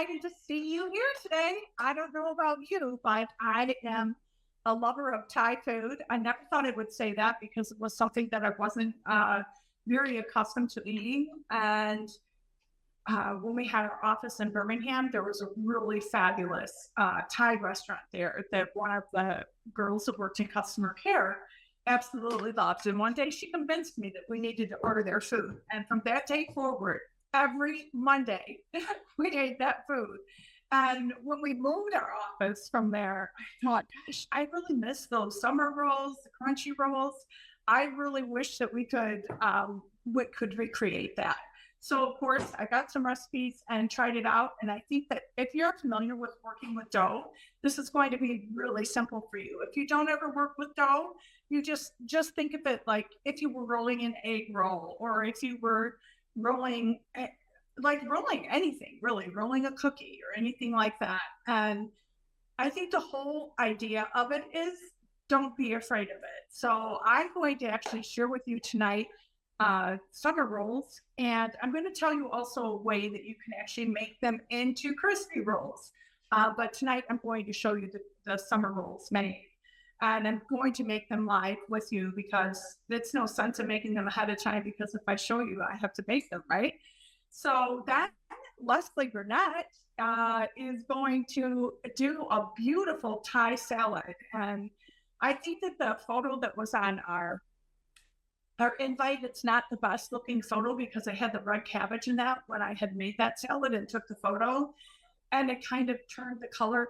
excited to see you here today. I don't know about you, but I am a lover of Thai food. I never thought I would say that because it was something that I wasn't very accustomed to eating. And when we had our office in Birmingham, there was a really fabulous Thai restaurant there that one of the girls that worked in customer care absolutely loved. And one day she convinced me that we needed to order their food. And from that day forward, every Monday, we ate that food. And when we moved our office from there, I thought, gosh, I really miss those summer rolls, the crunchy rolls. I really wish that we could recreate that. So of course, I got some recipes and tried it out. And I think that if you're familiar with working with dough, this is going to be really simple for you. If you don't ever work with dough, you just think of it like if you were rolling an egg roll, or if you were rolling rolling anything, really, rolling a cookie or anything like that. And I think the whole idea of it is don't be afraid of it. So I'm going to actually share with you tonight summer rolls, and I'm going to tell you also a way that you can actually make them into crispy rolls. But tonight I'm going to show you the summer rolls made. And I'm going to make them live with you because it's no sense in making them ahead of time, because if I show you, I have to make them, right? So that Leslie Burnett is going to do a beautiful Thai salad. And I think that the photo that was on our invite, it's not the best looking photo because I had the red cabbage in that when I had made that salad and took the photo. And it kind of turned the color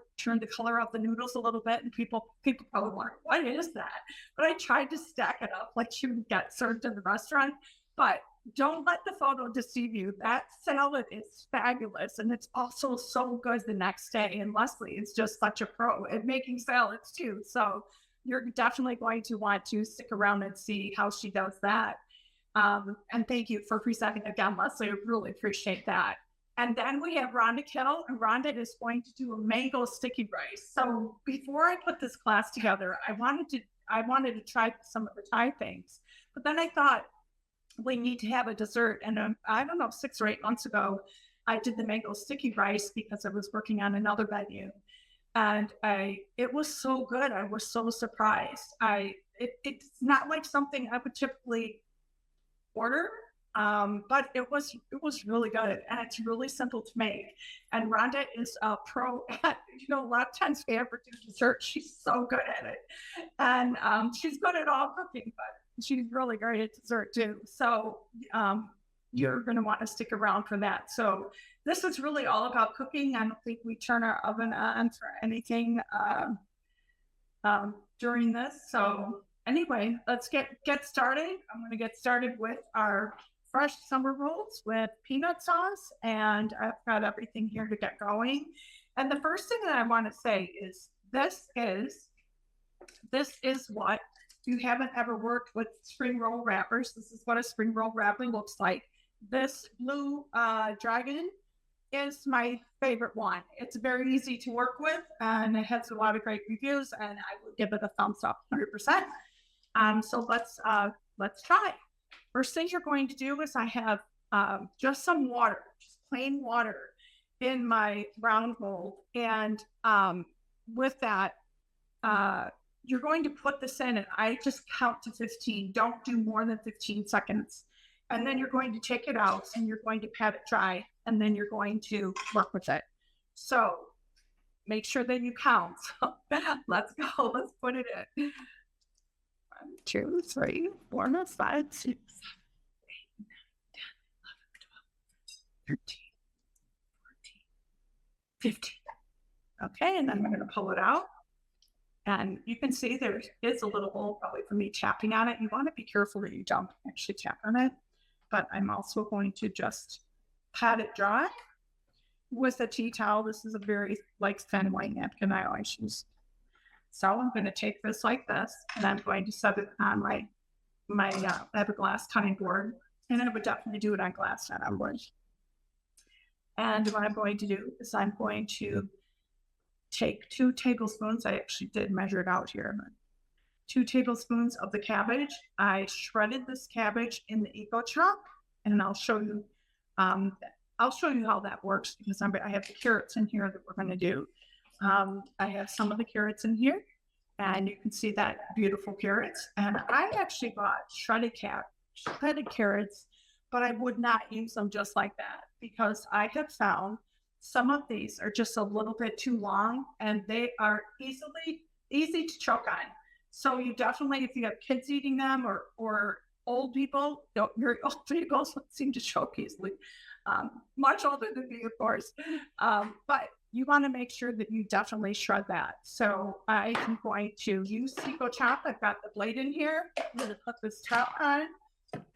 of the noodles a little bit. And people probably wonder, what is that? But I tried to stack it up like you would get served in the restaurant. But don't let the photo deceive you. That salad is fabulous. And it's also so good the next day. And Leslie is just such a pro at making salads too. So you're definitely going to want to stick around and see how she does that. And thank you for presenting again, Leslie. I really appreciate that. And then we have Rhonda Kittle, and Rhonda is going to do a mango sticky rice. So before I put this class together, I wanted to try some of the Thai things, but then I thought we need to have a dessert. And I don't know, 6 or 8 months ago, I did the mango sticky rice because I was working on another menu, and it was so good. I was so surprised. It's not like something I would typically order. But it was really good, and it's really simple to make. And Rhonda is a pro at, a lot of times we ever do dessert, she's so good at it. And she's good at all cooking, but she's really great at dessert too. So you're going to want to stick around for that. So this is really all about cooking. I don't think we turn our oven on for anything during this. So anyway, let's get started. I'm going to get started with our fresh summer rolls with peanut sauce, and I've got everything here to get going. And the first thing that I want to say is this is what, if you haven't ever worked with spring roll wrappers, this is what a spring roll wrapper looks like. This blue dragon is my favorite one. It's very easy to work with, and it has a lot of great reviews, and I would give it a thumbs up 100%. So let's try. First thing you're going to do is I have just some water, just plain water in my round mold. And with that, you're going to put this in, and I just count to 15. Don't do more than 15 seconds. And then you're going to take it out, and you're going to pat it dry, and then you're going to work with it. So make sure that you count. So, let's go. Let's put it in. 1, 2, 3, 4, 5, 6, 7, 8, 9, 10, 11, 12, 13, 14, 15. Okay, and then I'm going to pull it out. And you can see there is a little hole probably from me tapping on it. You want to be careful that you don't actually tap on it. But I'm also going to just pat it dry with a tea towel. This is a very thin white napkin I always use. So I'm going to take this like this, and I'm going to set it on my I have a glass cutting board, and I would definitely do it on glass, not on wood. And what I'm going to do is I'm going to take 2 tablespoons. I actually did measure it out here. 2 tablespoons of the cabbage. I shredded this cabbage in the Eco Chop, and I'll show you I'll show you how that works because I have the carrots in here that we're going to do. I have some of the carrots in here, and you can see that beautiful carrots. And I actually bought shredded carrots, but I would not use them just like that because I have found some of these are just a little bit too long, and they are easy to choke on. So you definitely, if you have kids eating them or old people, very old people seem to choke easily. Much older than me, of course. But you want to make sure that you definitely shred that. So I am going to use Seco Chop. I've got the blade in here. I'm going to put this top on,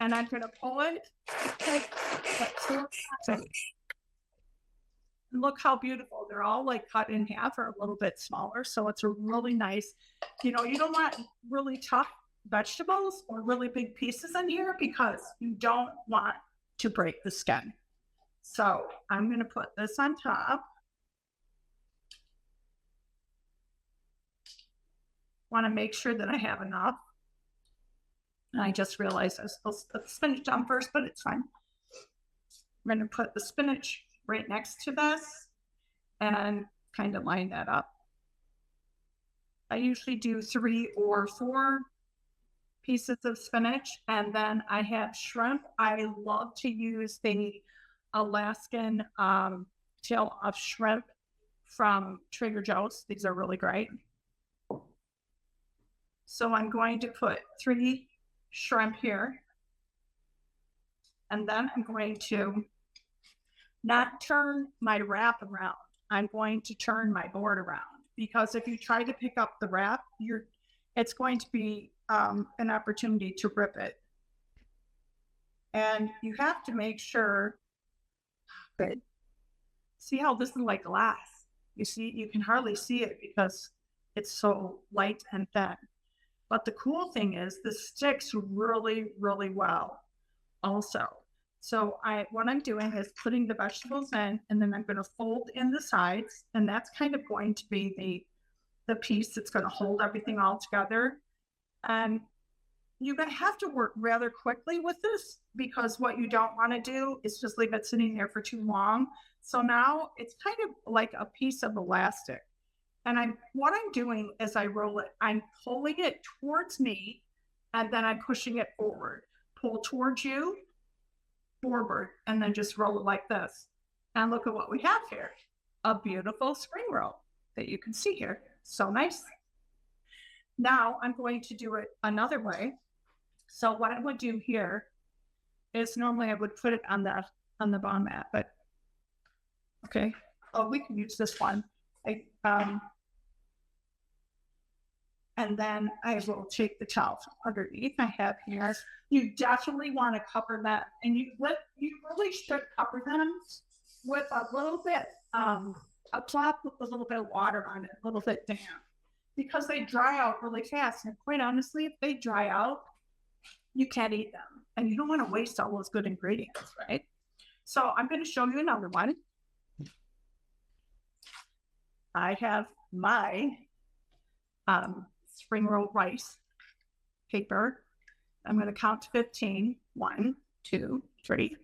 and I'm going to pull it. And look how beautiful. They're all like cut in half or a little bit smaller. So it's a really nice, you don't want really tough vegetables or really big pieces in here because you don't want to break the skin. So I'm going to put this on top. Want to make sure that I have enough. And I just realized I was supposed to put the spinach on first, but it's fine. I'm going to put the spinach right next to this and kind of line that up. I usually do 3 or 4 pieces of spinach, and then I have shrimp. I love to use the Alaskan tail of shrimp from Trader Joe's. These are really great. So I'm going to put 3 shrimp here, and then I'm going to not turn my wrap around. I'm going to turn my board around because if you try to pick up the wrap, it's going to be an opportunity to rip it. And you have to make sure that, see how this is like glass. You see, you can hardly see it because it's so light and thin. But the cool thing is this sticks really, really well also. So what I'm doing is putting the vegetables in, and then I'm going to fold in the sides, and that's kind of going to be the piece that's going to hold everything all together. And you're going to have to work rather quickly with this because what you don't want to do is just leave it sitting there for too long. So now it's kind of like a piece of elastic. And what I'm doing as I roll it, I'm pulling it towards me, and then I'm pushing it forward. Pull towards you, forward, and then just roll it like this. And look at what we have here. A beautiful spring roll that you can see here. So nice. Now I'm going to do it another way. So what I would do here is normally I would put it on the bone mat, but okay. Oh, we can use this one. And then I will take the towel underneath I have here. You definitely want to cover that, and you really should cover them with a little bit, a cloth with a little bit of water on it, a little bit damp, because they dry out really fast. And quite honestly, if they dry out, you can't eat them, and you don't want to waste all those good ingredients, right? So I'm going to show you another one. I have my spring roll rice paper. I'm going to count to 15. 1, 2, 3,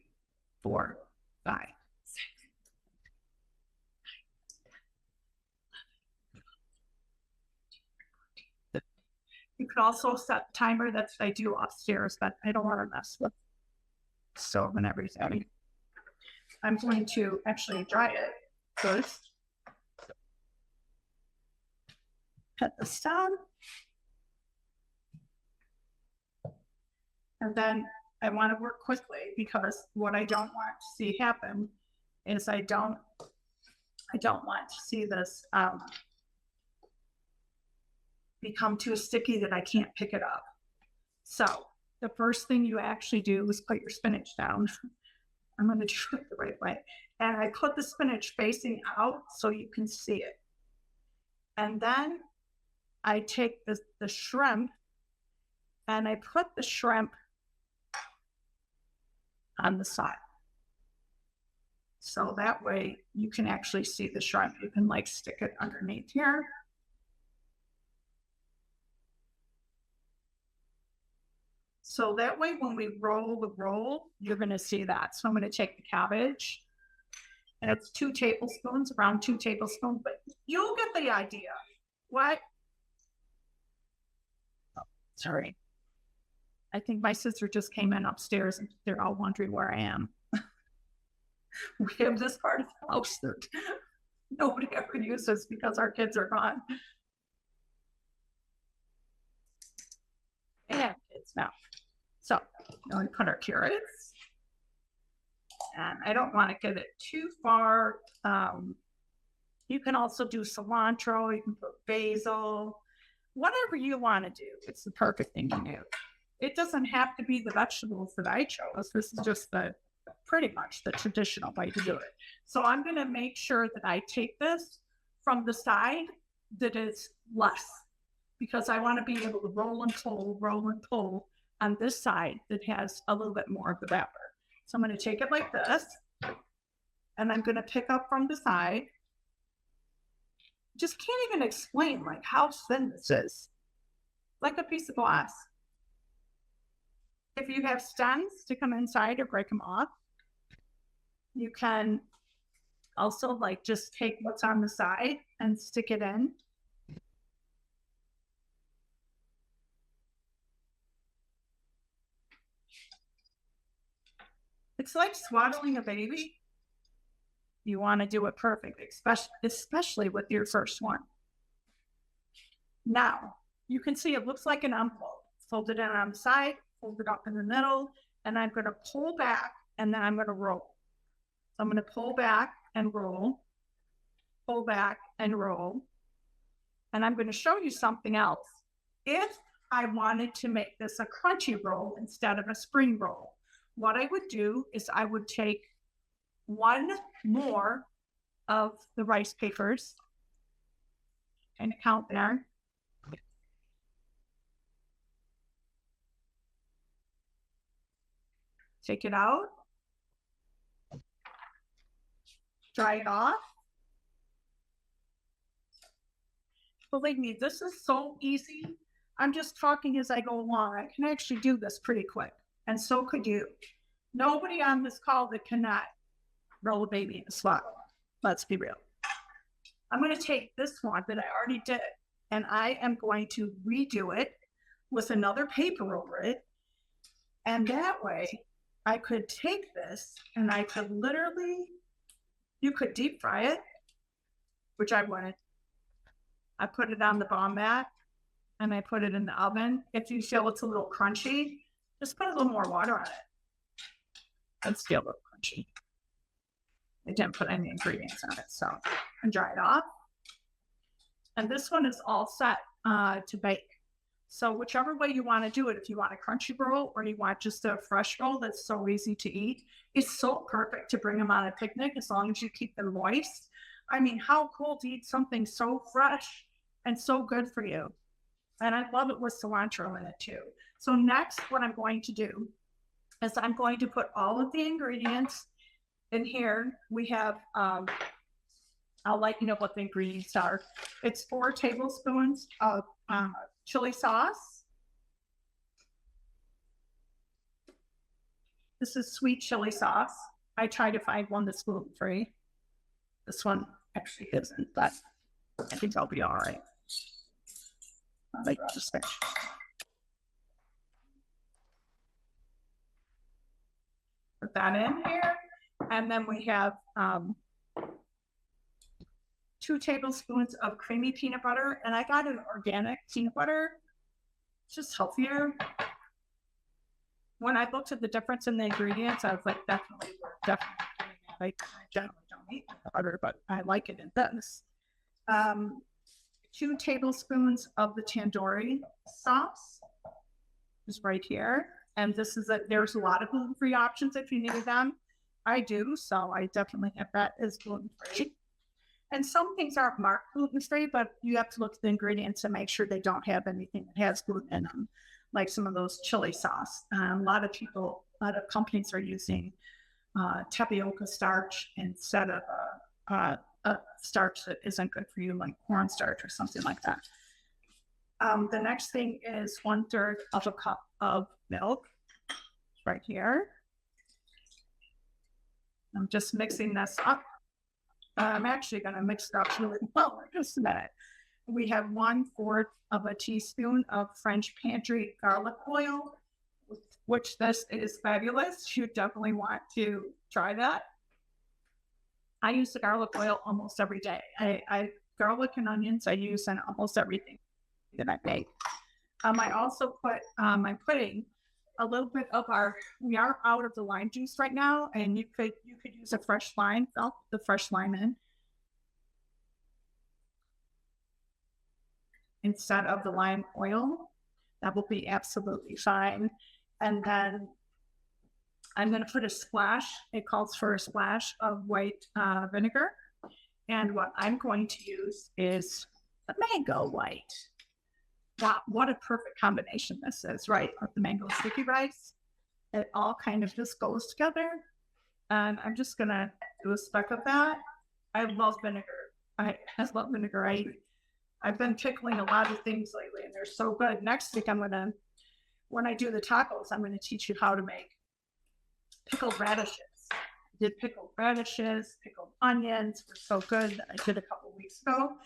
4, 5, 6. You can also set the timer. That's what I do upstairs, but I don't want to mess with the stove and everything. I'm going to actually dry it first. Put this down. And then I want to work quickly because what I don't want to see happen is I don't want to see this become too sticky that I can't pick it up. So the first thing you actually do is put your spinach down. I'm going to do it the right way. And I put the spinach facing out so you can see it. And then I take the shrimp and I put the shrimp on the side. So that way you can actually see the shrimp. You can like stick it underneath here. So that way when we roll the roll, you're going to see that. So I'm going to take the cabbage And it's 2 tablespoons, around 2 tablespoons, but you'll get the idea. What? Oh, sorry. I think my sister just came in upstairs and they're all wondering where I am. We have this part of the house that nobody ever uses because our kids are gone. And kids now. So now we put our carrots. And I don't want to get it too far. You can also do cilantro, you can put basil, whatever you want to do. It's the perfect thing to do. It doesn't have to be the vegetables that I chose. This is just pretty much the traditional way to do it. So I'm going to make sure that I take this from the side that is less, because I want to be able to roll and pull on this side that has a little bit more of the batter. So I'm going to take it like this, and I'm going to pick up from the side. Just can't even explain like how thin this is. Like a piece of glass. If you have stems to come inside or break them off, you can also like just take what's on the side and stick it in. It's like swaddling a baby. You want to do it perfect, especially with your first one. Now, you can see it looks like an envelope. Fold it in on the side, fold it up in the middle, and I'm going to pull back, and then I'm going to roll. So I'm going to pull back and roll, pull back and roll. And I'm going to show you something else. If I wanted to make this a crunchy roll instead of a spring roll, what I would do is I would take one more of the rice papers and count there. Take it out. Dry it off. Believe me, this is so easy. I'm just talking as I go along. I can actually do this pretty quick, and so could you. Nobody on this call that cannot roll a baby in a swaddle. Let's be real. I'm going to take this one that I already did, and I am going to redo it with another paper over it. And that way, I could take this and I could literally, you could deep fry it, which I wouldn't. I put it on the bomb mat and I put it in the oven. If you feel it's a little crunchy, just put a little more water on it. It's still a little crunchy. I didn't put any ingredients on it, so and dry it off. And this one is all set to bake. So whichever way you want to do it, if you want a crunchy roll or you want just a fresh roll that's so easy to eat, it's so perfect to bring them on a picnic as long as you keep them moist. I mean, how cool to eat something so fresh and so good for you. And I love it with cilantro in it too. So next, what I'm going to do is I'm going to put all of the ingredients in here. We have, I'll let you know what the ingredients are. It's 4 tablespoons of chili sauce. This is sweet chili sauce. I try to find one that's gluten-free. This one actually isn't, but I think I'll be all right. Like just there. Put that in here. And then we have 2 tablespoons of creamy peanut butter. And I got an organic peanut butter. It's just healthier. When I looked at the difference in the ingredients, I was like, definitely. I generally don't eat butter, but I like it in this. 2 tablespoons of the tandoori sauce is right here. And this is there's a lot of gluten-free options if you need them. I do, so I definitely have that as gluten-free. And some things aren't marked gluten-free, but you have to look at the ingredients and make sure they don't have anything that has gluten in them, like some of those chili sauce. A lot of companies are using tapioca starch instead of a starch that isn't good for you, like cornstarch or something like that. The next thing is 1/3 of a cup of milk right here. I'm just mixing this up I'm actually going to mix it up really well in just a minute. We have 1/4 of a teaspoon of French pantry garlic oil, which this is fabulous. You definitely want to try that. I use the garlic oil almost every day. Garlic and onions I use in almost everything that I make. I also put, I'm putting a little bit of we are out of the lime juice right now, and you could use a fresh lime. I'll put the fresh lime in instead of the lime oil. That will be absolutely fine. And then I'm going to put a splash. It calls for a splash of white vinegar. And what I'm going to use is the mango white. Wow, what a perfect combination this is, right? With the mango sticky rice. It all kind of just goes together. And I'm just going to do a speck of that. I love vinegar. I love vinegar. I've been pickling a lot of things lately, and they're so good. Next week, when I do the tacos, I'm going to teach you how to make pickled radishes. I did pickled radishes, pickled onions were so good that I did a couple weeks ago.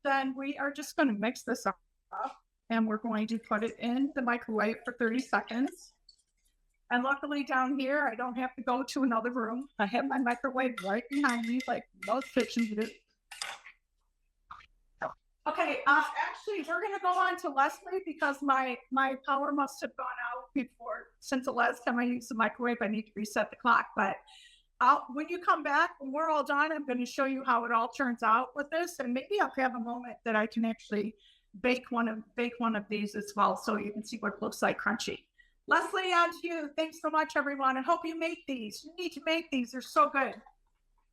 Then we are just going to mix this up, and we're going to put it in the microwave for 30 seconds. And luckily down here, I don't have to go to another room. I have my microwave right behind me, like most kitchens do. Okay, actually, we're going to go on to Leslie because my power must have gone out since the last time I used the microwave. I need to reset the clock. But when you come back, when we're all done, I'm going to show you how it all turns out with this. And maybe I'll have a moment that I can actually bake one of these as well, so you can see what it looks like crunchy. Leslie, on to you. Thanks so much, everyone. I hope you make these. You need to make these. They're so good.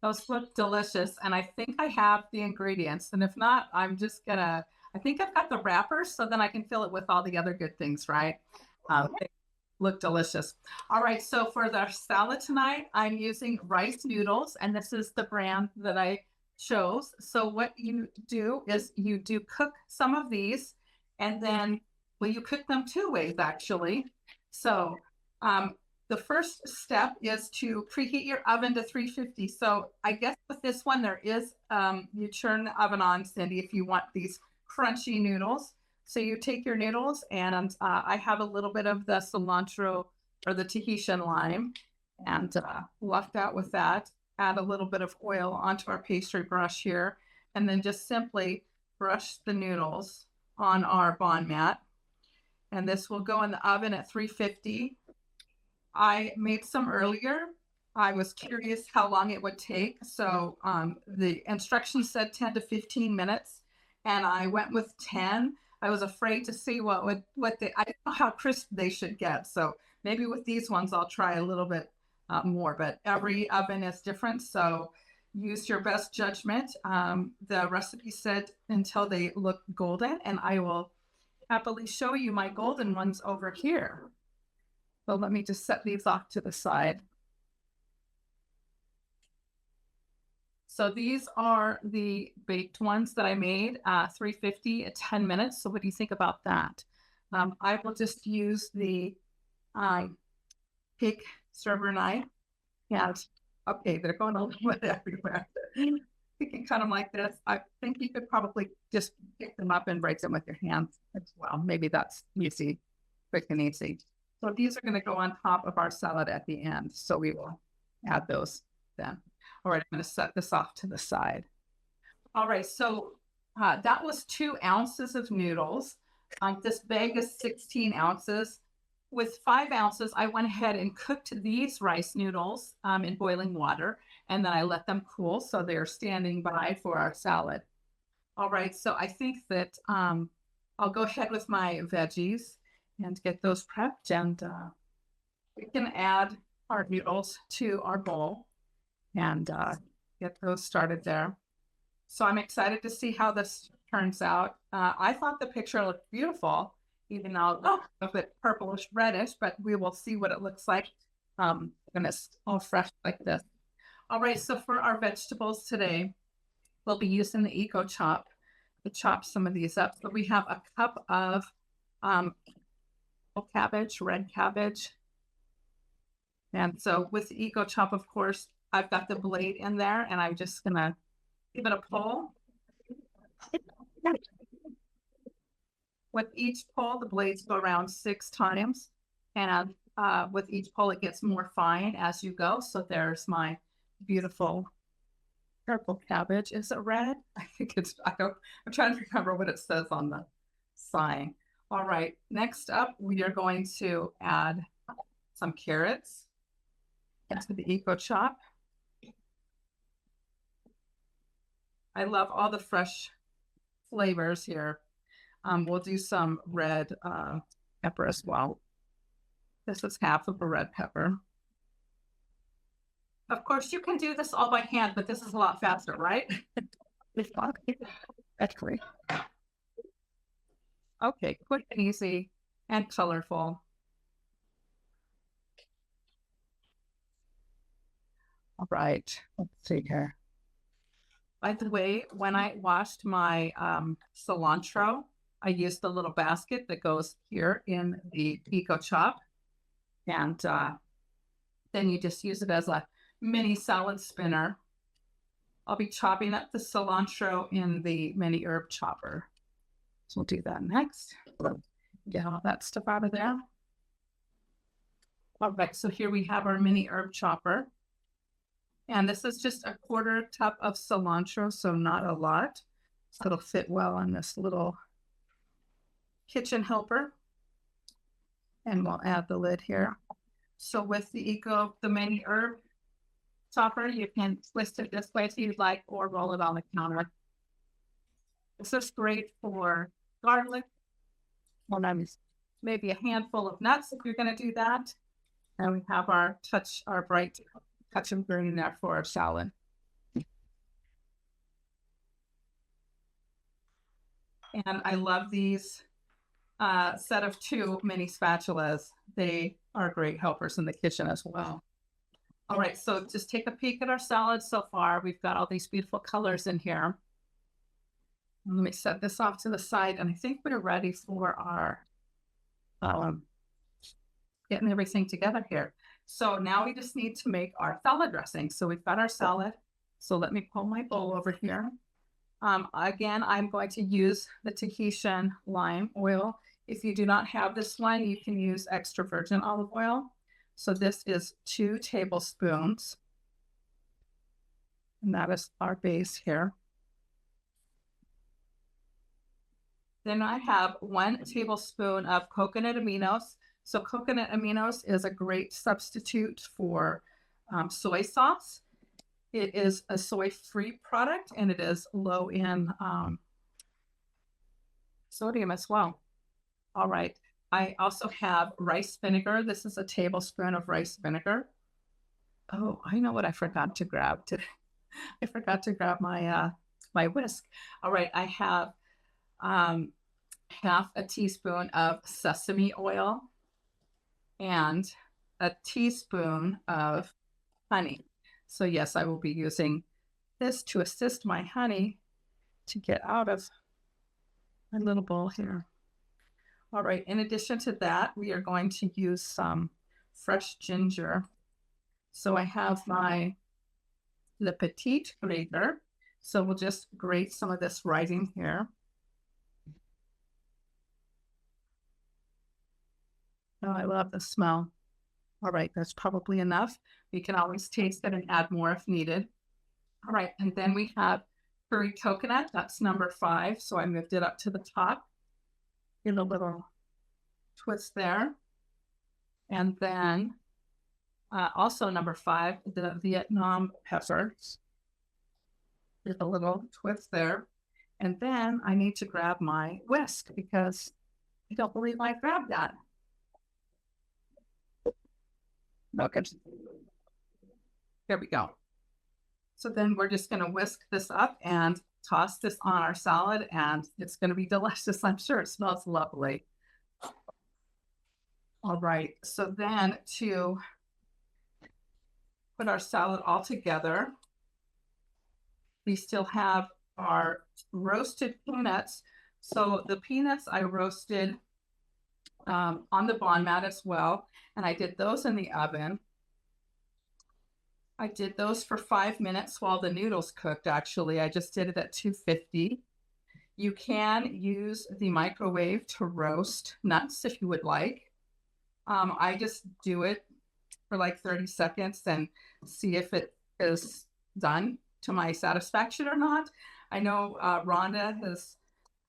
Those look delicious, and I think I have the ingredients. And if not, I think I've got the wrappers, so then I can fill it with all the other good things, right? They look delicious. All right, so for the salad tonight, I'm using rice noodles, and this is the brand that I chose. So what you do is you do cook some of these, and then, well, you cook them two ways, actually. So the first step is to preheat your oven to 350. So I guess with this one, there is, you turn the oven on, Cindy, if you want these crunchy noodles. So you take your noodles, and I have a little bit of the cilantro or the Tahitian lime, and lucked out with that. Add a little bit of oil onto our pastry brush here, and then just simply brush the noodles on our bond mat. And this will go in the oven at 350. I made some earlier. I was curious how long it would take. So the instructions said 10 to 15 minutes, and I went with 10. I was afraid to see I don't know how crisp they should get. So maybe with these ones, I'll try a little bit more, but every oven is different. So use your best judgment. The recipe said until they look golden, and I will happily show you my golden ones over here. So let me just set these off to the side. So these are the baked ones that I made, 350 at 10 minutes. So what do you think about that? I will just use the pig server knife. And okay, they're going a little bit everywhere. You can cut them like this. I think you could probably just pick them up and break them with your hands as well. Maybe that's easy, quick and easy. So these are going to go on top of our salad at the end. So we will add those then. All right, I'm going to set this off to the side. All right, so that was 2 ounces of noodles. This bag is 16 ounces. With 5 ounces, I went ahead and cooked these rice noodles in boiling water, and then I let them cool so they're standing by for our salad. All right, so I think that I'll go ahead with my veggies and get those prepped, and we can add our noodles to our bowl and get those started there. So I'm excited to see how this turns out. I thought the picture looked beautiful, even though it's a bit purplish reddish, but we will see what it looks like when it's all fresh like this. All right, so for our vegetables today, we'll be using the Eco Chop to chop some of these up. So we have a cup of cabbage, red cabbage. And so with the Eco Chop, of course, I've got the blade in there, and I'm just gonna give it a pull. With each pull, the blades go around 6 times, and with each pull, it gets more fine as you go. So there's my beautiful purple cabbage. Is it red? I think it's, I'm trying to remember what it says on the sign. All right, next up, we are going to add some carrots into the Eco Chop. I love all the fresh flavors here. We'll do some red pepper as well. This is half of a red pepper. Of course, you can do this all by hand, but this is a lot faster, right? That's great. Okay, quick and easy and colorful. All right, let's see here. By the way, when I washed my cilantro, I used the little basket that goes here in the Eco Chop. And then you just use it as a mini salad spinner. I'll be chopping up the cilantro in the mini herb chopper. So we'll do that next. Get all that stuff out of there. All right, so here we have our mini herb chopper. And this is just a 1/4 cup of cilantro, so not a lot. So it'll fit well on this little kitchen helper. And we'll add the lid here. So with the mini herb chopper, you can twist it this way if you'd like, or roll it on the counter. This is great for garlic. Well, maybe a handful of nuts if you're going to do that. And we have our bright touch of green there for our salad. And I love these set of 2 mini spatulas. They are great helpers in the kitchen as well. All right, so just take a peek at our salad so far. We've got all these beautiful colors in here. Let me set this off to the side, and I think we're ready for our getting everything together here. So now we just need to make our salad dressing. So we've got our salad. So let me pull my bowl over here. Again, I'm going to use the Tahitian lime oil. If you do not have this one, you can use extra virgin olive oil. So this is 2 tablespoons. And that is our base here. Then I have 1 tablespoon of coconut aminos. So coconut aminos is a great substitute for soy sauce. It is a soy-free product, and it is low in sodium as well. All right. I also have rice vinegar. This is a tablespoon of rice vinegar. Oh, I know what I forgot to grab today. I forgot to grab my my whisk. All right. I have half a teaspoon of sesame oil and a teaspoon of honey. So yes, I will be using this to assist my honey to get out of my little bowl here. All right, in addition to that, we are going to use some fresh ginger. So I have my Le Petit grater. So we'll just grate some of this right in here. Oh, I love the smell. All right, that's probably enough. We can always taste it and add more if needed. All right, and then we have curry coconut. That's number 5. So I moved it up to the top. Get a little twist there. And then also number 5, the Vietnam peppers. Get a little twist there. And then I need to grab my whisk because I don't believe I grabbed that. Okay. There we go. So then we're just going to whisk this up and toss this on our salad, and it's going to be delicious. I'm sure it smells lovely. All right. So then to put our salad all together, we still have our roasted peanuts. So the peanuts I roasted on the bond mat as well. And I did those in the oven. I did those for 5 minutes while the noodles cooked, actually. I just did it at 250. You can use the microwave to roast nuts if you would like. I just do it for like 30 seconds and see if it is done to my satisfaction or not. I know Rhonda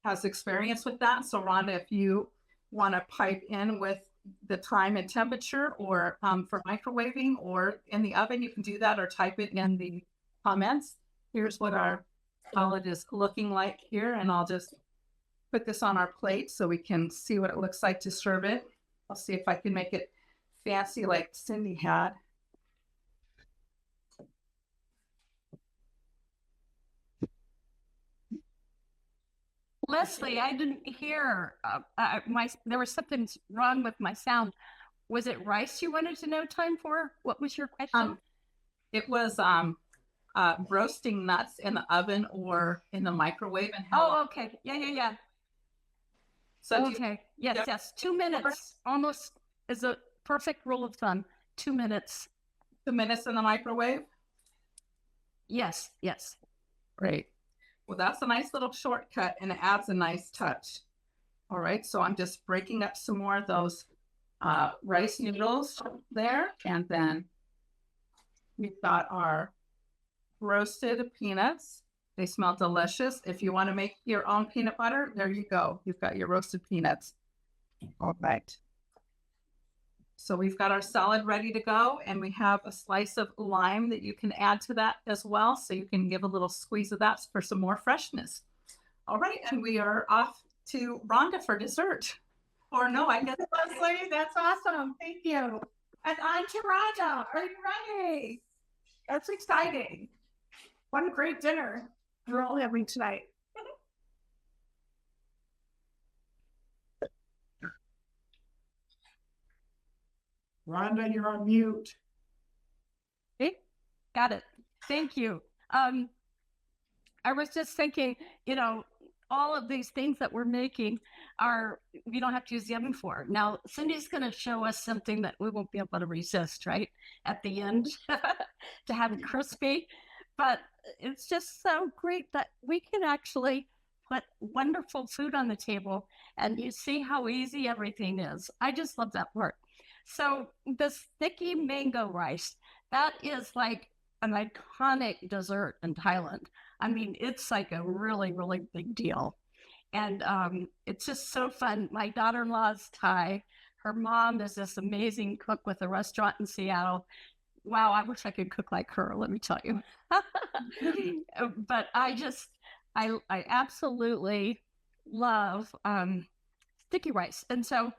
has experience with that. So Rhonda, if you want to pipe in with the time and temperature or for microwaving or in the oven, you can do that or type it in the comments. Here's what our salad is looking like here. And I'll just put this on our plate so we can see what it looks like to serve it. I'll see if I can make it fancy like Cindy had. Leslie, I didn't hear. There was something wrong with my sound. Was it rice you wanted to know time for? What was your question? It was roasting nuts in the oven or in the microwave. And how okay. Yeah. So okay. Yes. 2 minutes almost is a perfect rule of thumb. 2 minutes. 2 minutes in the microwave? Yes. Great. Well, that's a nice little shortcut and it adds a nice touch. All right, so I'm just breaking up some more of those rice noodles there. And then we've got our roasted peanuts. They smell delicious. If you want to make your own peanut butter, there you go. You've got your roasted peanuts. All right. So we've got our salad ready to go, and we have a slice of lime that you can add to that as well. So you can give a little squeeze of that for some more freshness. All right, and we are off to Rhonda for dessert. Or no, I guess. Leslie, that's awesome. Thank you. And I'm to Rhonda. Are you ready? That's exciting. What a great dinner we're all having tonight. Rhonda, you're on mute. Okay, got it. Thank you. I was just thinking, all of these things that we're making we don't have to use the oven for. Now, Cindy's going to show us something that we won't be able to resist, right? At the end to have it crispy. But it's just so great that we can actually put wonderful food on the table and you see how easy everything is. I just love that part. So the sticky mango rice, that is like an iconic dessert in Thailand. I mean, it's like a really, really big deal. And it's just so fun. My daughter-in-law is Thai. Her mom is this amazing cook with a restaurant in Seattle. Wow, I wish I could cook like her, let me tell you. But I absolutely love sticky rice. And so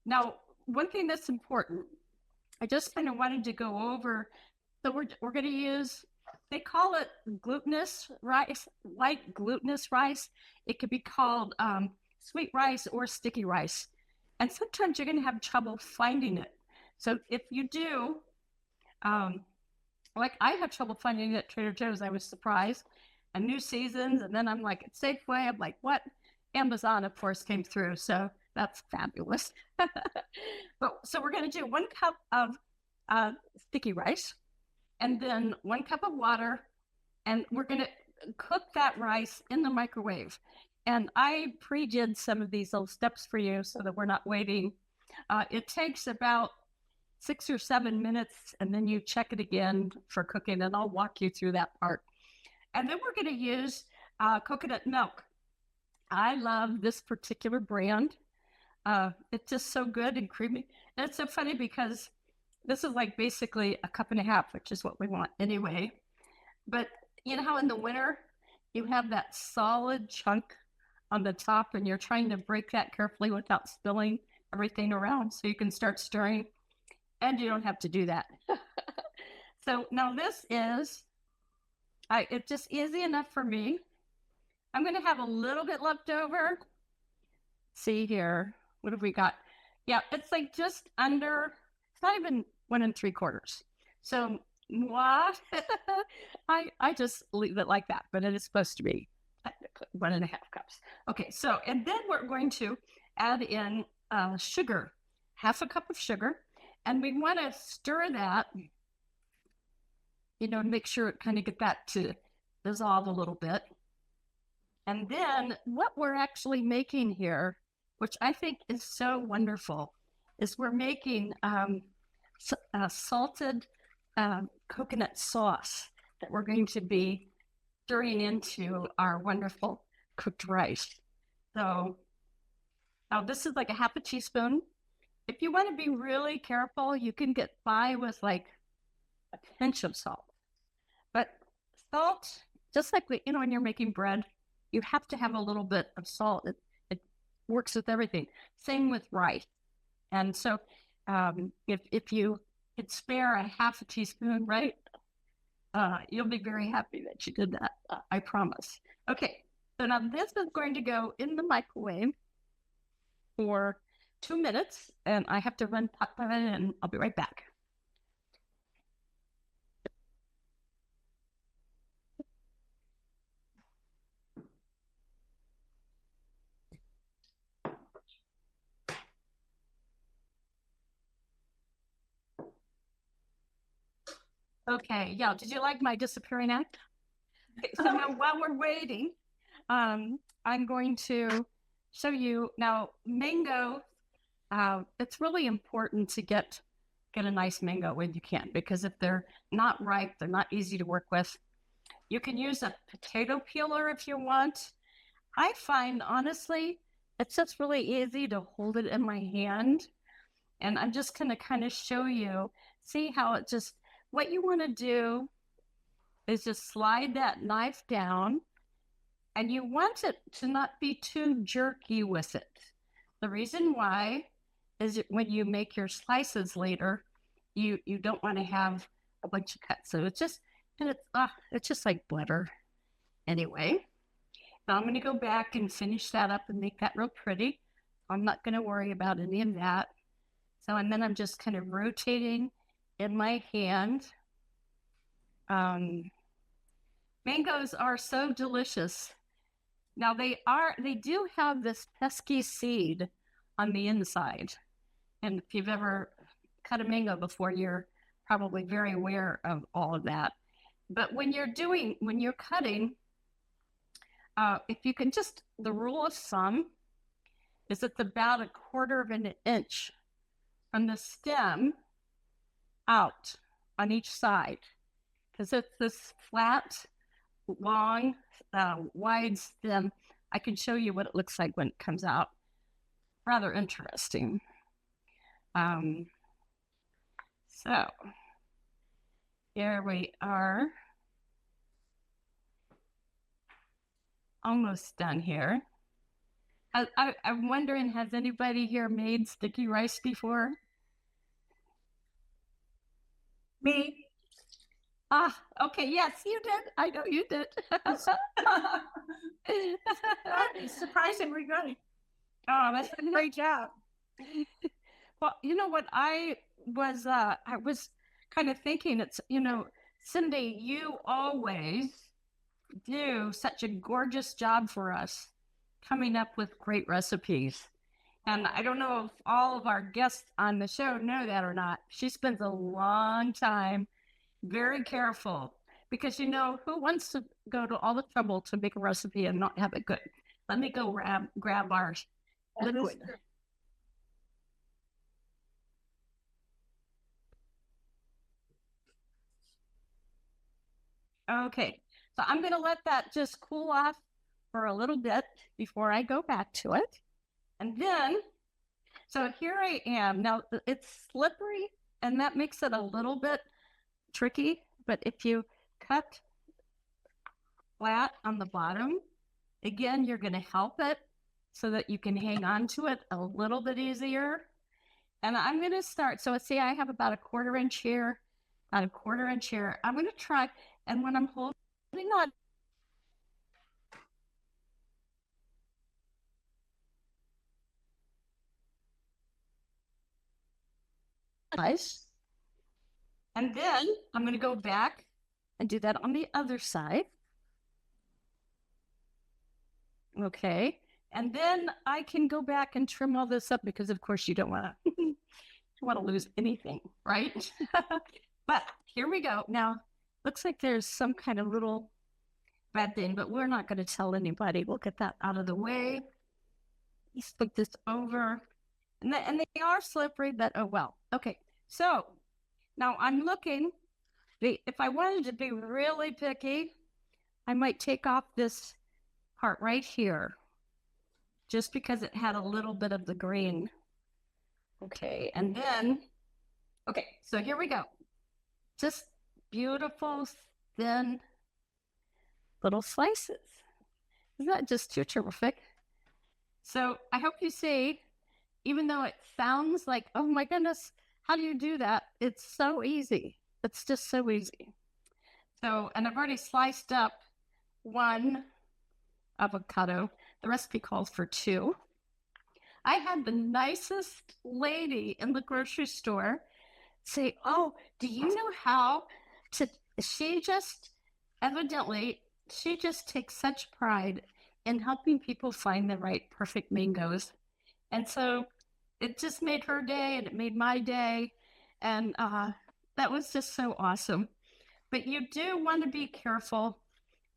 now, one thing that's important, I just kind of wanted to go over. So we're going to use, they call it glutinous rice, white glutinous rice. It could be called sweet rice or sticky rice. And sometimes you're going to have trouble finding it. So if you do, like I had trouble finding it at Trader Joe's. I was surprised. And New Seasons, and then I'm like at Safeway. I'm like, what? Amazon, of course, came through. So that's fabulous. So we're going to do 1 cup of sticky rice and then 1 cup of water. And we're going to cook that rice in the microwave. And I pre-did some of these little steps for you so that we're not waiting. It takes about 6 or 7 minutes, and then you check it again for cooking, and I'll walk you through that part. And then we're going to use coconut milk. I love this particular brand. It's just so good and creamy. And it's so funny because this is like basically 1.5 cups, which is what we want anyway. But you know how in the winter you have that solid chunk on the top and you're trying to break that carefully without spilling everything around so you can start stirring, and you don't have to do that. So now this is, it's just easy enough for me. I'm going to have a little bit left over. See here. What have we got? Yeah, it's like just under, it's not even 1 3/4. So moi, I just leave it like that, but it is supposed to be 1.5 cups. Okay, so, and then we're going to add in sugar, 1/2 cup of sugar, and we want to stir that make sure it kind of get that to dissolve a little bit. And then what we're actually making here, which I think is so wonderful, is we're making salted coconut sauce that we're going to be stirring into our wonderful cooked rice. So now this is like a half a teaspoon. If you want to be really careful, you can get by with like a pinch of salt. But salt, just like when you're making bread, you have to have a little bit of salt. It works with everything. Same with rice. And so if you could spare a half a teaspoon, right, you'll be very happy that you did that. I promise. Okay, so now this is going to go in the microwave for 2 minutes, and I have to run pop it, and I'll be right back. Okay, yeah, did you like my disappearing act? Okay, so now while we're waiting, I'm going to show you now mango. It's really important to get a nice mango when you can, because if they're not ripe, they're not easy to work with. You can use a potato peeler if you want. I find, honestly, it's just really easy to hold it in my hand. And I'm just going to kind of show you, see how it just, what you want to do is just slide that knife down, and you want it to not be too jerky with it. The reason why is when you make your slices later, you don't want to have a bunch of cuts. So it's just like butter. Anyway, now I'm going to go back and finish that up and make that real pretty. I'm not going to worry about any of that. So, and then I'm just kind of rotating in my hand. Mangoes are so delicious. Now they do have this pesky seed on the inside. And if you've ever cut a mango before, you're probably very aware of all of that. But when you're cutting, if you can the rule of thumb is it's about 1/4 of an inch from the stem out on each side, because it's this flat, long, wide stem. I can show you what it looks like when it comes out. Rather interesting. So here we are, almost done here. I'm wondering, has anybody here made sticky rice before? Me. Ah, okay, yes, you did. I know you did. It's surprisingly good. Oh, that's a great job. Well, you know what, I was kind of thinking, it's, Cindy, you always do such a gorgeous job for us coming up with great recipes. And I don't know if all of our guests on the show know that or not. She spends a long time, very careful, because who wants to go to all the trouble to make a recipe and not have it good? Let me go grab our liquid. Okay, so I'm going to let that just cool off for a little bit before I go back to it. And then, so here I am. Now, it's slippery, and that makes it a little bit tricky. But if you cut flat on the bottom, again, you're going to help it so that you can hang on to it a little bit easier. And I'm going to start. So see, I have about 1/4 inch here, about 1/4 inch here. I'm going to try, and when I'm holding on, nice. And then I'm going to go back and do that on the other side. Okay. And then I can go back and trim all this up, because of course you don't want to lose anything, right? But here we go. Now, looks like there's some kind of little bad thing, but we're not going to tell anybody. We'll get that out of the way. Let's put this over. And they are slippery, but oh well. Okay, so now I'm looking. If I wanted to be really picky, I might take off this part right here, just because it had a little bit of the green. Okay, and then, okay, so here we go. Just beautiful, thin little slices. Isn't that just too terrific? So I hope you see, even though it sounds like, oh my goodness, how do you do that? It's so easy. It's just so easy. So, and I've already sliced up one avocado. The recipe calls for 2. I had the nicest lady in the grocery store say, oh, do you know how to, she just takes such pride in helping people find the right perfect mangoes. And so it just made her day and it made my day. And that was just so awesome. But you do want to be careful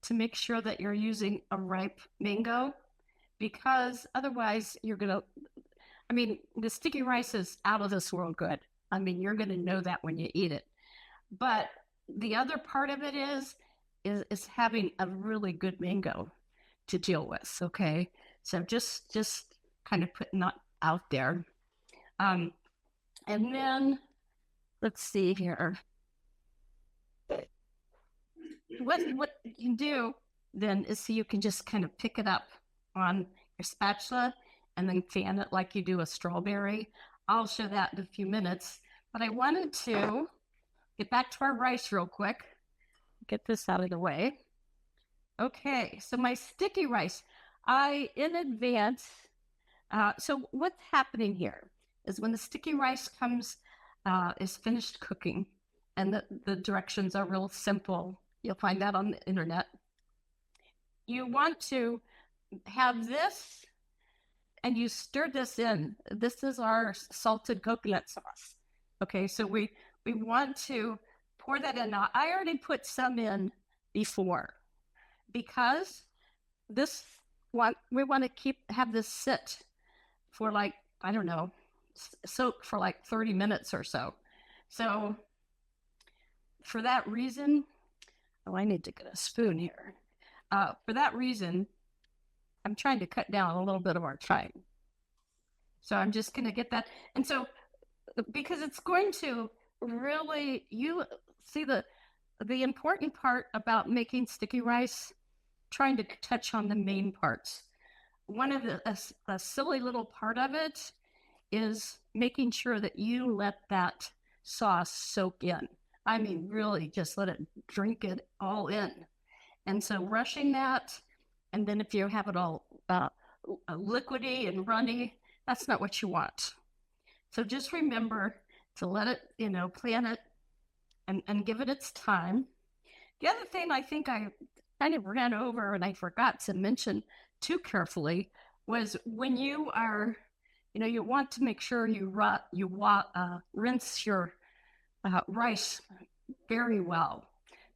to make sure that you're using a ripe mango, because otherwise you're going to, I mean, the sticky rice is out of this world good. I mean, you're going to know that when you eat it. But the other part of it is having a really good mango to deal with. Okay. So just kind of putting that out there. And then let's see here. What you can do then is so you can just kind of pick it up on your spatula and then fan it like you do a strawberry. I'll show that in a few minutes, but I wanted to get back to our rice real quick. Get this out of the way. Okay, so my sticky rice, in advance, so what's happening here is when the sticky rice is finished cooking, and the directions are real simple. You'll find that on the internet. You want to have this, and you stir this in. This is our salted coconut sauce. Okay, so we want to pour that in. Now, I already put some in before, because we want to have this sit for like, I don't know, soak for like 30 minutes or so. So for that reason, I need to get a spoon here. For that reason, I'm trying to cut down a little bit of our time. So I'm just going to get that. And so, because it's going to really, you see the important part about making sticky rice, trying to touch on the main parts. One of a silly little part of it is making sure that you let that sauce soak in. I mean, really just let it drink it all in. And so rushing that, and then if you have it all liquidy and runny, that's not what you want. So just remember to let it, plan it and give it its time. The other thing I think I kind of ran over and I forgot to mention too carefully was when you are, you want to make sure you rinse your rice very well,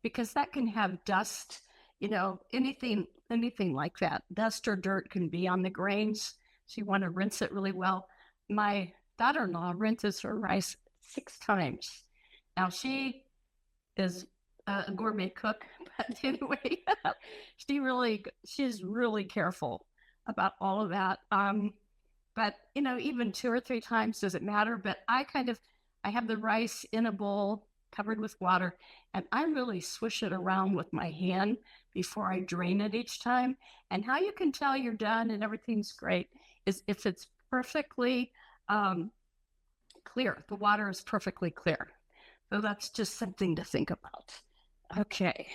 because that can have dust, anything like that. Dust or dirt can be on the grains. So you want to rinse it really well. My daughter-in-law rinses her rice 6 times. Now she is a gourmet cook, but anyway, she's really careful about all of that. But even 2 or 3 times doesn't matter. But I have the rice in a bowl covered with water, and I really swish it around with my hand before I drain it each time. And how you can tell you're done and everything's great is if it's perfectly clear. The water is perfectly clear. So that's just something to think about. Okay,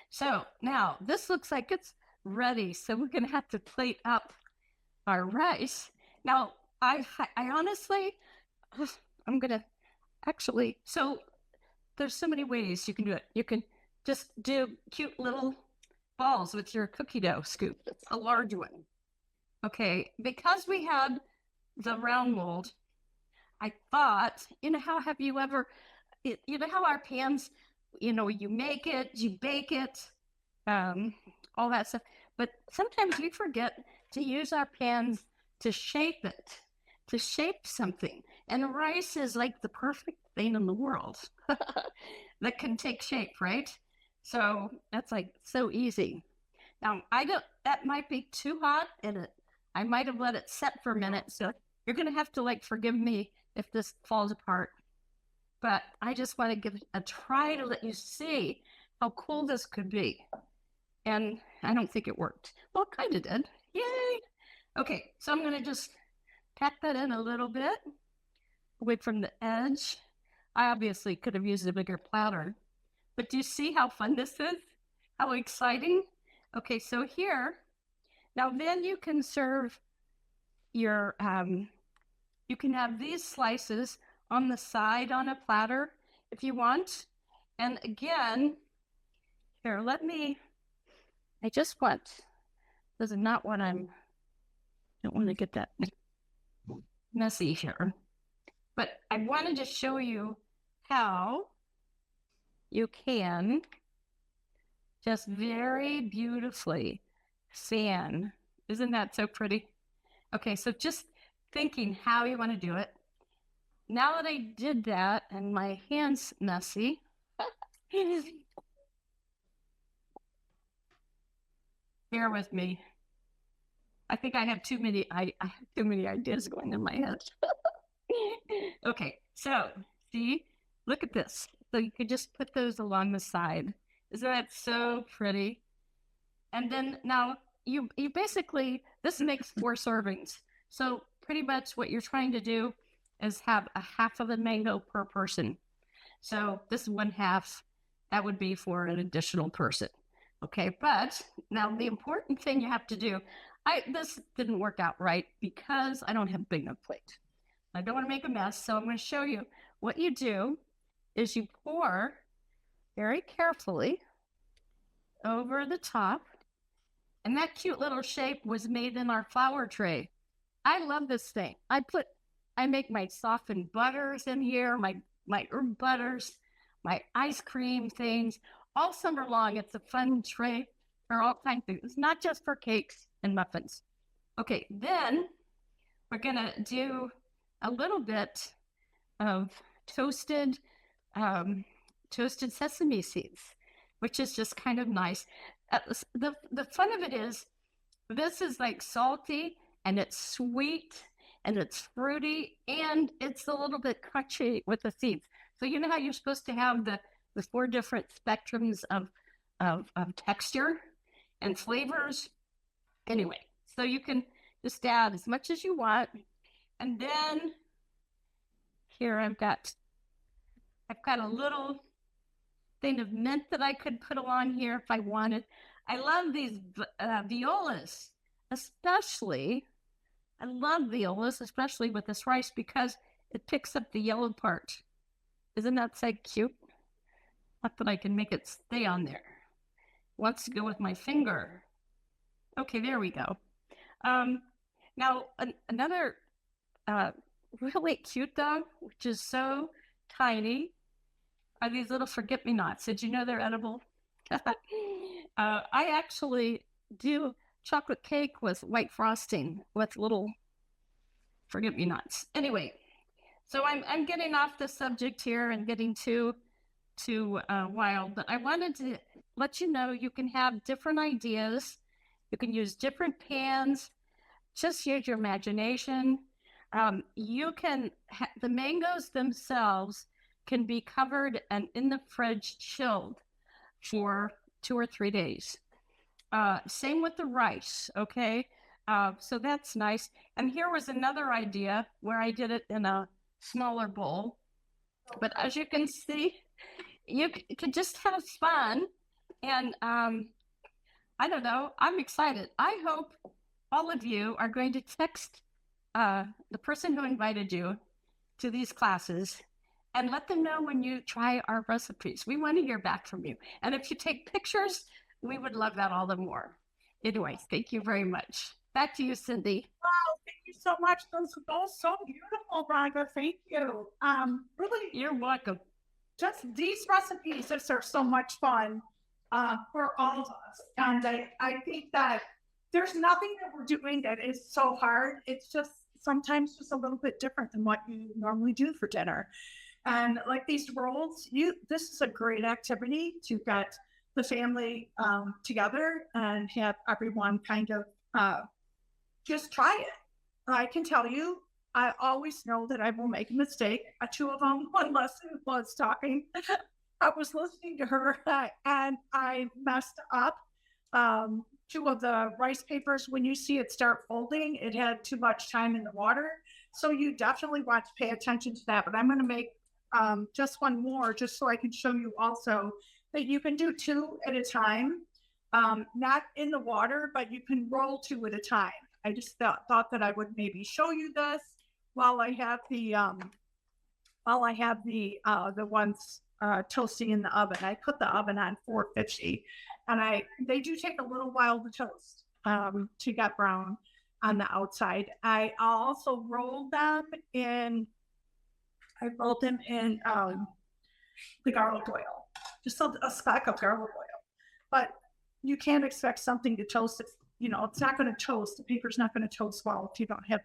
so now this looks like it's ready. So we're gonna have to plate up our rice. Now, I honestly, I'm gonna actually, so there's so many ways you can do it. You can just do cute little balls with your cookie dough scoop. It's a large one. Okay, because we had the round mold, I thought, how have you ever, how our pans, you make it, you bake it, all that stuff. But sometimes we forget to use our pans to shape it, to shape something. And rice is like the perfect thing in the world that can take shape, right? So that's like so easy. Now, that might be too hot and I might have let it set for a minute. So you're going to have to forgive me if this falls apart. But I just want to give it a try to let you see how cool this could be. And I don't think it worked. Well, it kind of did. Yay. Okay, so I'm going to just pack that in a little bit away from the edge. I obviously could have used a bigger platter. But do you see how fun this is? How exciting? Okay, so here, now then you can serve your, you can have these slices on the side on a platter if you want. And again, here, I just want, this is not what don't want to get that messy here. But I wanted to show you how you can just very beautifully fan. Isn't that so pretty? Okay, so just thinking how you want to do it. Now that I did that and my hand's messy, bear with me. I think I have too many ideas going in my head. Okay, so see, look at this. So you could just put those along the side. Isn't that so pretty? And then now you basically, this makes 4 servings. So pretty much what you're trying to do is have a half of a mango per person. So this 1/2, that would be for an additional person. Okay, but now the important thing you have to do, this didn't work out right because I don't have a big enough plate. I don't want to make a mess, so I'm going to show you what you do is you pour very carefully over the top, and that cute little shape was made in our flour tray. I love this thing. I make my softened butters in here, my herb butters, my ice cream things all summer long. It's a fun tray for all kinds of things. It's not just for cakes and muffins. Okay, then we're gonna do a little bit of toasted sesame seeds, which is just kind of nice. The fun of it is, this is like salty and it's sweet and it's fruity and it's a little bit crunchy with the seeds. So you know how you're supposed to have the 4 different spectrums of texture and flavors? Anyway, so you can just add as much as you want. And then here I've got a little thing of mint that I could put along here if I wanted. I love these violas, especially. I love violas, especially with this rice, because it picks up the yellow part. Isn't that so cute? Not that I can make it stay on there. Wants to go with my finger. Okay, there we go. Now, another really cute though, which is so tiny, are these little forget-me-nots. Did you know they're edible? I actually do chocolate cake with white frosting with little forget-me-nots. Anyway, so I'm getting off the subject here and getting too wild, but I wanted to let you know you can have different ideas. You can use different pans. Just use your imagination. You can, the mangoes themselves can be covered and in the fridge chilled for 2 or 3 days. Same with the rice, okay? So that's nice. And here was another idea where I did it in a smaller bowl. But as you can see, you could just have fun. And I don't know, I'm excited. I hope all of you are going to text the person who invited you to these classes and let them know when you try our recipes. We want to hear back from you. And if you take pictures, we would love that all the more. Anyways, thank you very much. Back to you, Cindy. Wow, thank you so much. Those were both so beautiful, Rhonda. Thank you. Really, You're welcome. just these recipes just are so much fun for all of us. And I think that there's nothing that we're doing that is so hard. It's just sometimes just a little bit different than what you normally do for dinner. And like these rolls, this is a great activity to get the family together and have everyone kind of just try it. I can tell you, I always know that I will make a mistake. Two of them, one lesson was talking. I was listening to her and I messed up. Two of the rice papers, when you see it start folding, it had too much time in the water. So you definitely want to pay attention to that. But I'm going to make just one more, just so I can show you also that you can do two at a time, not in the water, but you can roll two at a time. I just thought that I would maybe show you this while I have the ones toasting in the oven. I put the oven on 450, and they do take a little while to toast to get brown on the outside. I also rolled them in. I rolled them in the garlic oil, just a speck of garlic oil. But you can't expect something to toast. It's not going to toast. The paper's not going to toast well if you don't have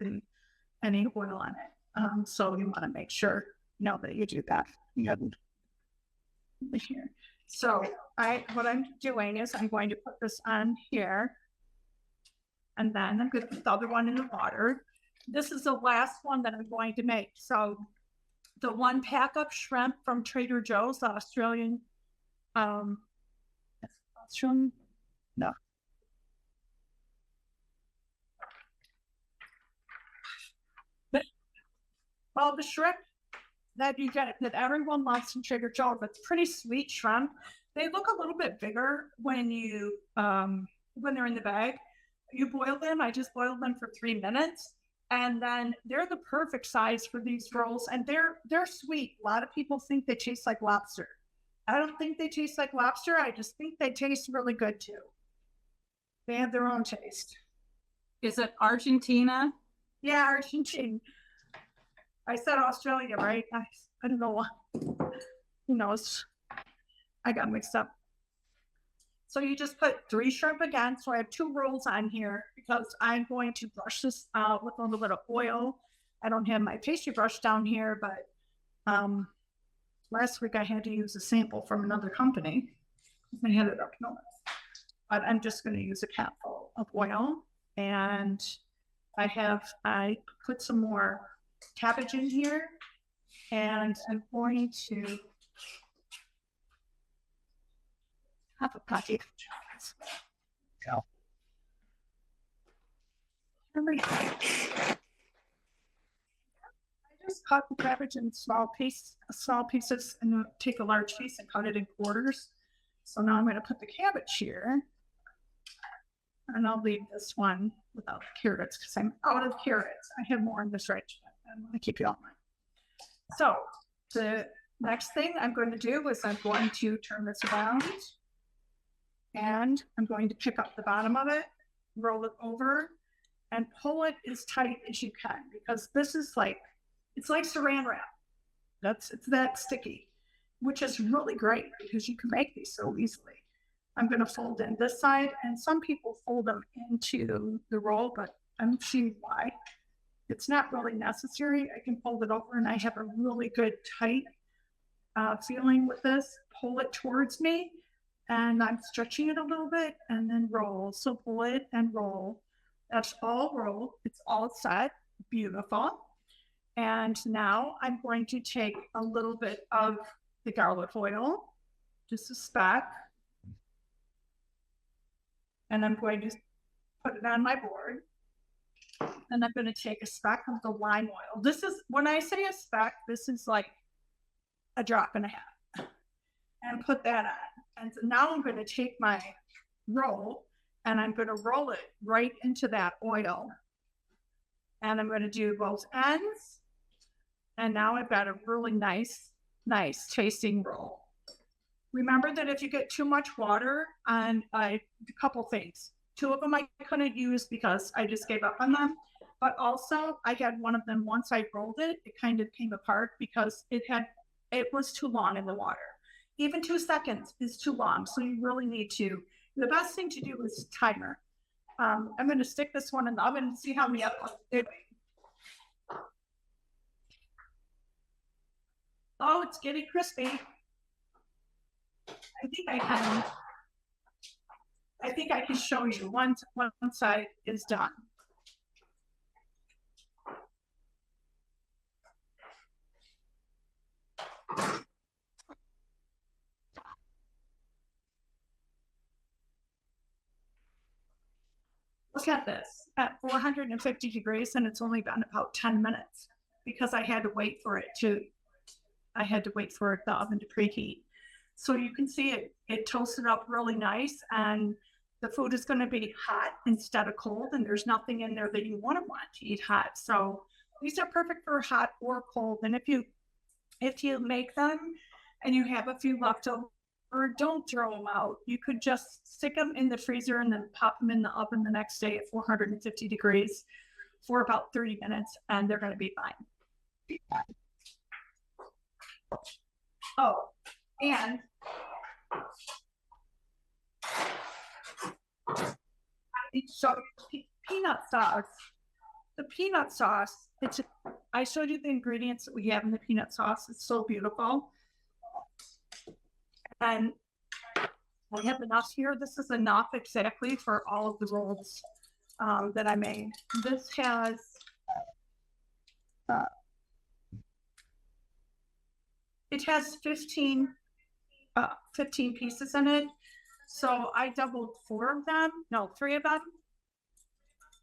any oil on it. So you want to make sure that you do that. Here. So what I'm doing is I'm going to put this on here, and then I'm going to put the other one in the water. This is the last one that I'm going to make. So the one pack of shrimp from Trader Joe's, the Australian, no. Well, the shrimp that you get, that everyone loves from Trader Joe's, it's pretty sweet shrimp. They look a little bit bigger when they're in the bag. You boil them. I just boiled them for 3 minutes. And then they're the perfect size for these rolls, and they're sweet. A lot of people think they taste like lobster. I don't think they taste like lobster. I just think they taste really good too. They have their own taste. Is it Argentina? Yeah, Argentina. I said Australia, right? I don't know why. Who knows? I got mixed up. So you just put 3 shrimp again. So I have 2 rolls on here because I'm going to brush this out with a little bit of oil. I don't have my pastry brush down here, but last week I had to use a sample from another company. I had it up north. But I'm just going to use a capful of oil, and I put some more cabbage in here, and I'm going to have a patty. I just cut the cabbage in small pieces, and take a large piece and cut it in quarters. So now I'm going to put the cabbage here, and I'll leave this one without the carrots because I'm out of carrots. I have more in this fridge, but I'm going to keep you on mine. So the next thing I'm going to do is I'm going to turn this around, and I'm going to pick up the bottom of it, roll it over, and pull it as tight as you can, because this is it's like saran wrap. It's that sticky, which is really great because you can make these so easily. I'm going to fold in this side, and some people fold them into the roll, but I don't see why. It's not really necessary. I can fold it over, and I have a really good tight feeling with this. Pull it towards me, and I'm stretching it a little bit, and then roll. So pull it and roll. That's all roll. It's all set. Beautiful. And now I'm going to take a little bit of the garlic oil, just a speck, and I'm going to put it on my board. And I'm going to take a speck of the lime oil. This is, when I say a speck, this is like a drop and a half, and put that on. And so now I'm going to take my roll, and I'm going to roll it right into that oil. And I'm going to do both ends. And now I've got a really nice tasting roll. Remember that if you get too much water on a couple things, 2 of them I couldn't use because I just gave up on them. But also I had one of them, once I rolled it, it kind of came apart because it it was too long in the water. Even 2 seconds is too long. So you really need to, the best thing to do is timer. I'm going to stick this one in the oven and see how many other ones did. Oh, it's getting crispy. I think I can show you one side is done. Look at this at 450 degrees, and it's only been about 10 minutes because I had to wait for the oven to preheat. So you can see it toasted up really nice, and the food is going to be hot instead of cold, and there's nothing in there that you want to eat hot. So these are perfect for hot or cold. And if you make them and you have a few left over, don't throw them out. You could just stick them in the freezer and then pop them in the oven the next day at 450 degrees for about 30 minutes, and they're going to be fine. Oh, and I need to show you peanut sauce. The peanut sauce, I showed you the ingredients that we have in the peanut sauce. It's so beautiful. And I have enough here. This is enough exactly for all of the rolls that I made. This has it has 15 pieces in it. So I doubled 3 of them.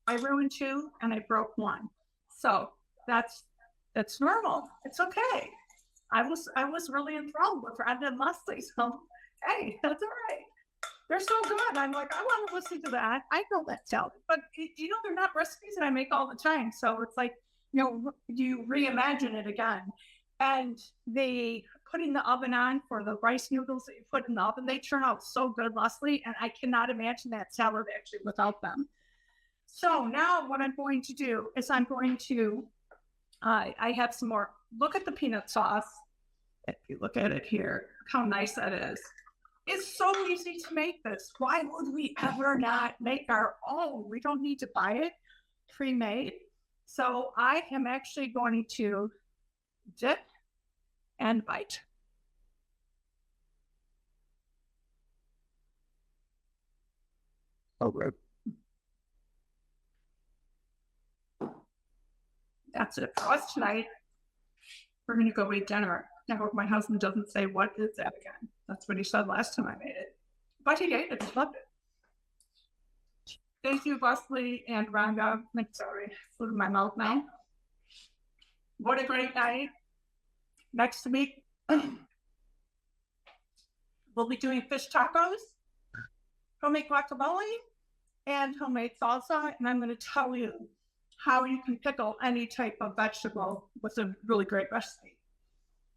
I ruined 2 and I broke 1. So that's normal. It's okay. I was really enthralled with Rhonda and Leslie. So hey, that's all right. They're so good. I'm like, I want to listen to that. I know that sound, but they're not recipes that I make all the time. So it's like, you reimagine it again. And they put in the oven on for the rice noodles that you put in the oven. They turn out so good, Leslie, and I cannot imagine that salad actually without them. So now what I'm going to do is I have some more. Look at the peanut sauce. If you look at it here, how nice that is. It's so easy to make this. Why would we ever not make our own? We don't need to buy it pre-made. So I am actually going to dip and bite. Oh, good. That's it for us tonight. We're going to go eat dinner. I hope my husband doesn't say, what is that again? That's what he said last time I made it. But he ate it. He loved it. Thank you, Leslie and Rhonda. I'm sorry, food in my mouth now. What a great night. Next week, we'll be doing fish tacos, homemade guacamole, and homemade salsa. And I'm going to tell you how you can pickle any type of vegetable with a really great recipe.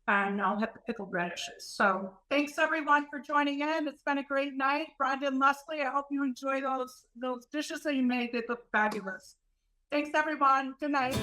And I'll have the pickled radishes. So thanks everyone for joining in. It's been a great night. Rhonda and Leslie, I hope you enjoy those dishes that you made. They look fabulous. Thanks everyone. Good night.